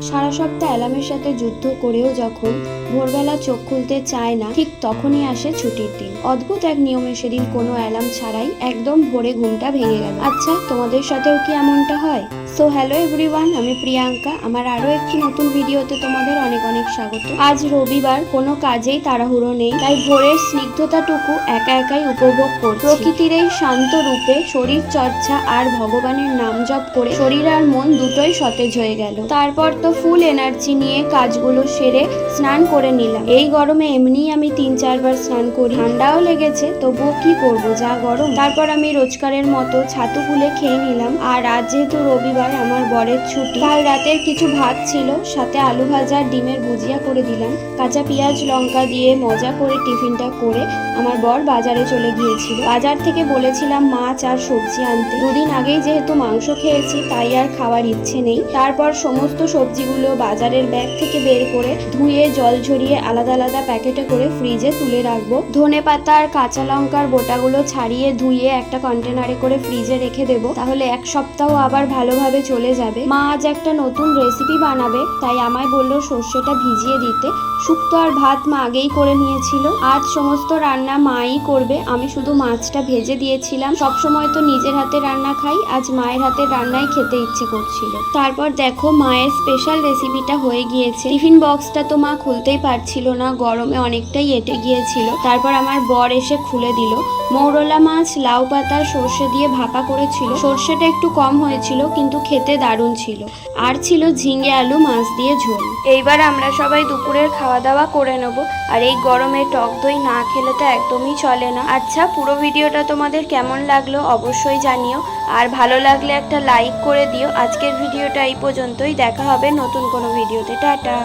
সারা সপ্তাহ অ্যালার্মের সাথে যুদ্ধ করেও যখন ভোরবেলা চোখ খুলতে চায় না, ঠিক তখনই আসে ছুটির দিন। অদ্ভুত এক নিয়মে সেদিন কোনো অ্যালার্ম ছাড়াই একদম ভোরে ঘুমটা ভেঙে গেল। আচ্ছা, তোমাদের সাথেও কি এমনটা হয়? সো হ্যালো এভরিওয়ান, আমি প্রিয়াঙ্কা। আমার আরো একটি নতুন ভিডিওতে তোমাদের অনেক অনেক স্বাগত। আজ রবিবার, কোনো কাজেই তাড়াহুড়ো নেই, তাই ভোরের স্নিগ্ধতাটুকু একা একাই উপভোগ করছি। প্রকৃতির এই শান্ত রূপে শরীর চর্চা আর ভগবানের নাম জপ করে শরীর আর মন দুটোই সতেজ হয়ে গেল। তারপর তো ফুল এনার্জি নিয়ে কাজগুলো সেরে স্নান করে নিলাম। এই গরমে এমনিই আমি 3-4 বার স্নান করি, ঠান্ডাও লেগেছে, তবুও কি করব, যা গরম। তারপর আমি রোজকারের মতো ছাতু খুলে খেয়ে নিলাম। আর আজ যেহেতু রবিবার, আমার বরের ছুটি, কাল রাতের কিছু ভাত ছিল, সাথে আলু ভাজা ডিমের ভুজিয়া করে দিলাম। কাঁচা পেঁয়াজ লঙ্কা দিয়ে মজা করে টিফিনটা করে আমার বর বাজারে চলে গিয়েছিল। বাজার থেকে বলেছিলাম মাছ আর সবজি আনতে। দুদিন আগেই যেহেতু মাংস খেয়েছি, তাই আর খাওয়ার ইচ্ছে নেই। তারপর সমস্ত সবজিগুলো বাজারের ব্যাগ থেকে বের করে ধুয়ে জল ঝরিয়ে আলাদা আলাদা প্যাকেটে করে ফ্রিজে তুলে রাখবো। ধনেপাতা আর কাঁচা লঙ্কার বোটাগুলো ছাড়িয়ে ধুয়ে একটা কন্টেনারে করে ফ্রিজে রেখে দেবো, তাহলে এক সপ্তাহ আবার ভালোভাবে চলে যাবে। মা আজ একটা নতুন রেসিপি বানাবে, তাই আমায় বললো সর্ষেটা ভিজিয়ে দিতে। শুক্তো আর ভাত মা আগেই করে নিয়েছিল। আজ সমস্ত রান্না মাই করবে, আমি শুধু মাছটা ভেজে দিয়েছিলাম। সবসময় তো নিজের হাতে রান্না খাই, আজ মায়ের হাতের রান্নাই খেতে ইচ্ছে করছিল। তারপর দেখো, মায়ের স্পেশাল রেসিপিটা হয়ে গিয়েছে। টিফিন বক্সটা তো মা খুলতেই পারছিল না, গরমে অনেকটাই এঁটে গিয়েছিল। তারপর আমার বর এসে খুলে দিল। মৌরলা মাছ লাউ পাতা সর্ষে দিয়ে ভাপা করেছিল। সর্ষেটা একটু কম হয়েছিল, কিন্তু খেতে দারুণ ছিল। আর ছিল ঝিঙে আলু মাছ দিয়ে ঝোল। এইবার আমরা সবাই দুপুরের খাওয়া দাওয়া করে নেব। আর এই গরমে টক দই না খেলে তো একদমই চলে না। আচ্ছা, পুরো ভিডিওটা তোমাদের কেমন লাগলো অবশ্যই জানিও, আর ভালো লাগলে একটা লাইক করে দিও। আজকের ভিডিওটা এই পর্যন্তই, দেখা হবে নতুন কোনো ভিডিওতে। টাটা।